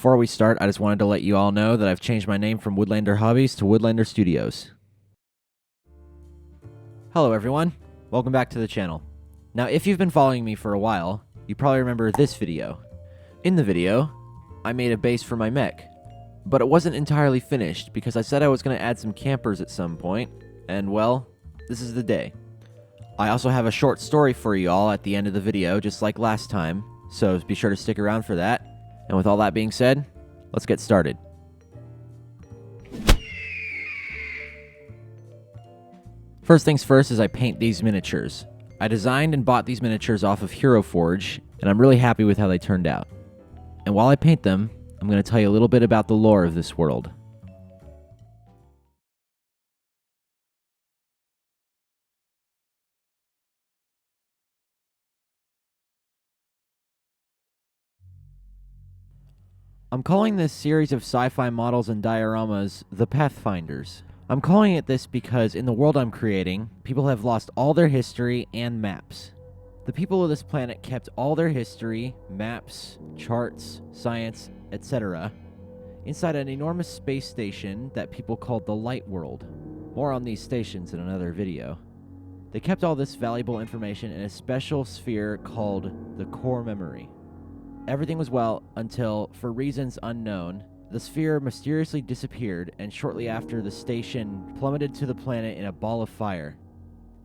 before we start, I just wanted to let you all know that I've changed my name from Woodlander Hobbies to Woodlander Studios. Hello everyone, welcome back to the channel. Now if you've been following me for a while, you probably remember this video. In the video, I made a base for my mech, but it wasn't entirely finished because I said I was going to add some campers at some point, and well, this is the day. I also have a short story for you all at the end of the video, just like last time, so be sure to stick around for that. And with all that being said, let's get started. First things first is I paint these miniatures. I designed and bought these miniatures off of Hero Forge, and I'm really happy with how they turned out. And while I paint them, I'm going to tell you a little bit about the lore of this world. I'm calling this series of sci-fi models and dioramas the Pathfinders. I'm calling it this because in the world I'm creating, people have lost all their history and maps. The people of this planet kept all their history, maps, charts, science, etc. inside an enormous space station that people called the Light World. More on these stations in another video. They kept all this valuable information in a special sphere called the core memory. Everything was well until, for reasons unknown, the sphere mysteriously disappeared, and shortly after, the station plummeted to the planet in a ball of fire.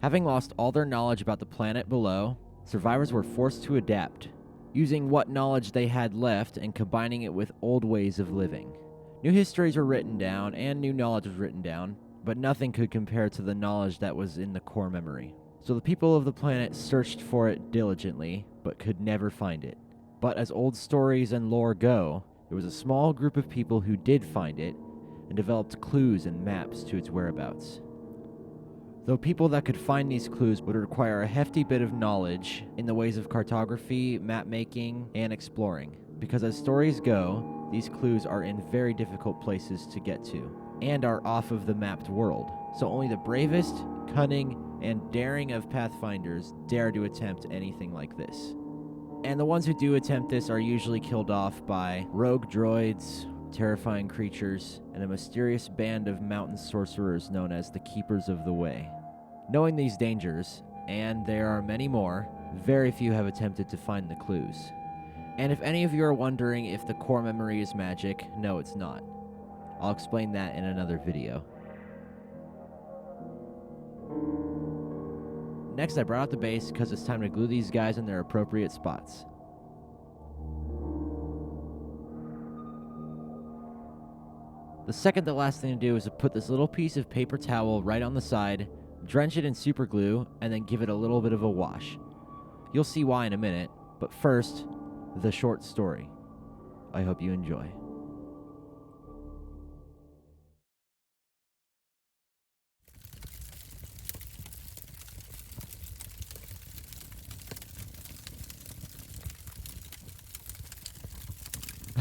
Having lost all their knowledge about the planet below, survivors were forced to adapt, using what knowledge they had left and combining it with old ways of living. New histories were written down, and new knowledge was written down, but nothing could compare to the knowledge that was in the core memory. So the people of the planet searched for it diligently, but could never find it. But as old stories and lore go, there was a small group of people who did find it and developed clues and maps to its whereabouts. Though people that could find these clues would require a hefty bit of knowledge in the ways of cartography, map making, and exploring. Because as stories go, these clues are in very difficult places to get to, and are off of the mapped world. So only the bravest, cunning, and daring of Pathfinders dare to attempt anything like this. And the ones who do attempt this are usually killed off by rogue droids, terrifying creatures, and a mysterious band of mountain sorcerers known as the Keepers of the Way. Knowing these dangers, and there are many more, very few have attempted to find the clues. And if any of you are wondering if the core memory is magic, no, it's not. I'll explain that in another video. Next, I brought out the base because it's time to glue these guys in their appropriate spots. The second to last thing to do is to put this little piece of paper towel right on the side, drench it in super glue, and then give it a little bit of a wash. You'll see why in a minute, but first, the short story. I hope you enjoy.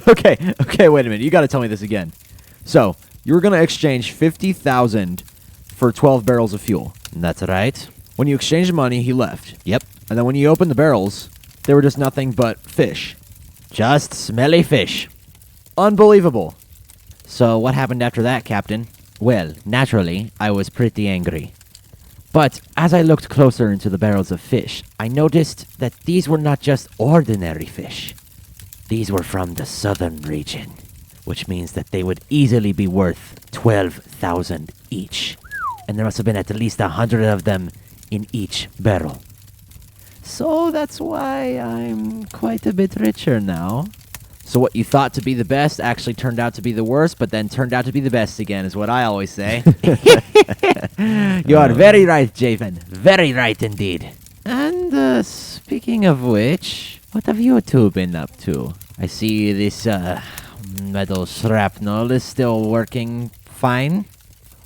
Okay, wait a minute. You got to tell me this again. So, you were going to exchange 50,000 for 12 barrels of fuel. That's right. When you exchanged the money, he left. Yep. And then when you opened the barrels, they were just nothing but fish. Just smelly fish. Unbelievable. So, what happened after that, Captain? Well, naturally, I was pretty angry. But as I looked closer into the barrels of fish, I noticed that these were not just ordinary fish. These were from the southern region, which means that they would easily be worth 12,000 each. And there must have been at least 100 of them in each barrel. So that's why I'm quite a bit richer now. So what you thought to be the best actually turned out to be the worst, but then turned out to be the best again, is what I always say. You are very right, Javen. Very right indeed. And speaking of which, what have you two been up to? I see this metal shrapnel is still working fine.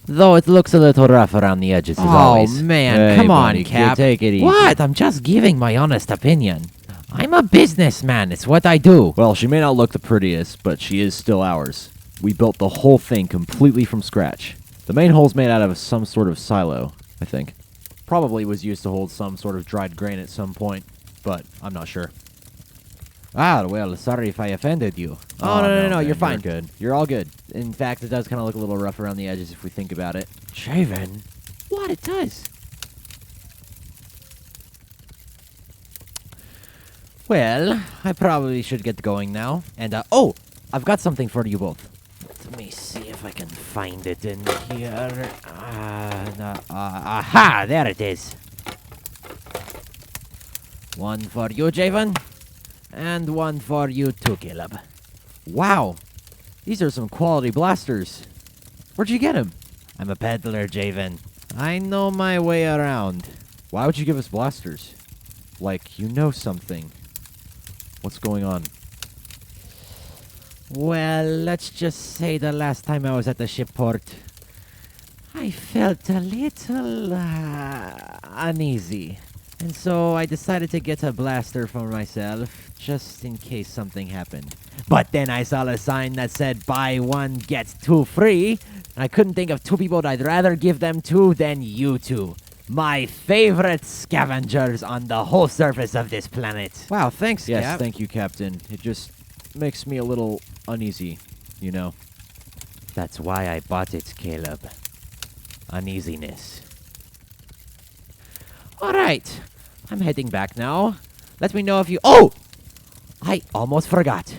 Though it looks a little rough around the edges as always. Oh man, come on, Cap. Take it easy. What? I'm just giving my honest opinion. I'm a businessman. It's what I do. Well, she may not look the prettiest, but she is still ours. We built the whole thing completely from scratch. The main hole's made out of some sort of silo, I think. Probably was used to hold some sort of dried grain at some point, but I'm not sure. Ah, well, sorry if I offended you. Oh, no, you're fine. You're good. You're all good. In fact, it does kind of look a little rough around the edges if we think about it. Shaven? What? It does. Well, I probably should get going now. And, oh! I've got something for you both. Let me see if I can find it in here. Aha! There it is. One for you, Javen. And one for you too, Caleb. Wow! These are some quality blasters. Where'd you get them? I'm a peddler, Javen. I know my way around. Why would you give us blasters? Like, you know something. What's going on? Well, let's just say the last time I was at the shipport, I felt a little uneasy. And so I decided to get a blaster for myself, just in case something happened. But then I saw a sign that said, buy one, get two free. And I couldn't think of two people that I'd rather give them to than you two. My favorite scavengers on the whole surface of this planet. Wow, thanks, Cap. Yes, thank you, Captain. It just makes me a little uneasy, you know. That's why I bought it, Caleb. Uneasiness. Alright, I'm heading back now. Let me know if you... Oh! I almost forgot.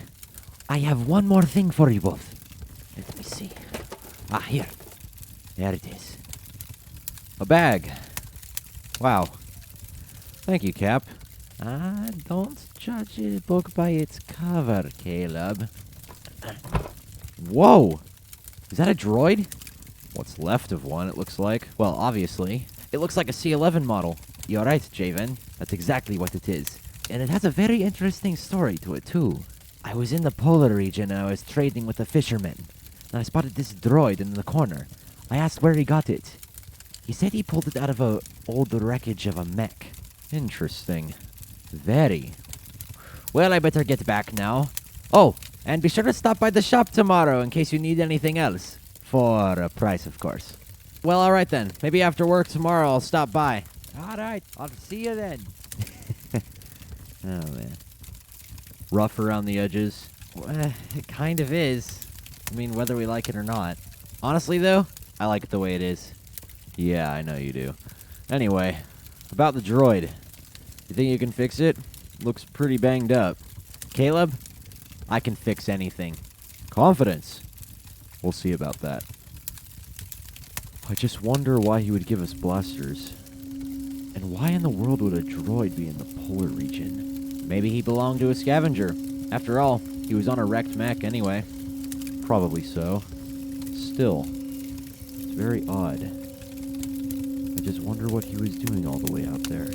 I have one more thing for you both. Let me see. Ah, here. There it is. A bag. Wow. Thank you, Cap. Don't judge a book by its cover, Caleb. Whoa! Is that a droid? What's left of one, it looks like. Well, obviously. It looks like a C-11 model. You're right, Javen. That's exactly what it is. And it has a very interesting story to it, too. I was in the polar region and I was trading with a fisherman. And I spotted this droid in the corner. I asked where he got it. He said he pulled it out of a old wreckage of a mech. Interesting. Very. Well, I better get back now. Oh, and be sure to stop by the shop tomorrow in case you need anything else. For a price, of course. Well, alright then. Maybe after work tomorrow I'll stop by. Alright, I'll see you then. Oh, man. Rough around the edges. Well, it kind of is. I mean, whether we like it or not. Honestly, though, I like it the way it is. Yeah, I know you do. Anyway, about the droid. You think you can fix it? Looks pretty banged up. Caleb, I can fix anything. Confidence. We'll see about that. I just wonder why he would give us blasters. And why in the world would a droid be in the polar region? Maybe he belonged to a scavenger. After all, he was on a wrecked mech anyway. Probably so. Still, it's very odd. I just wonder what he was doing all the way out there.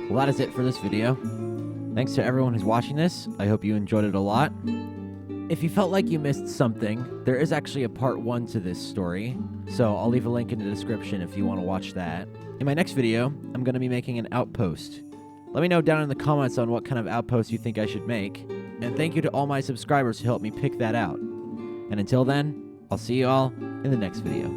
Well, that is it for this video. Thanks to everyone who's watching this. I hope you enjoyed it a lot. If you felt like you missed something, there is actually a part 1 to this story, so I'll leave a link in the description if you want to watch that. In my next video, I'm going to be making an outpost. Let me know down in the comments on what kind of outpost you think I should make, and thank you to all my subscribers who helped me pick that out. And until then, I'll see you all in the next video.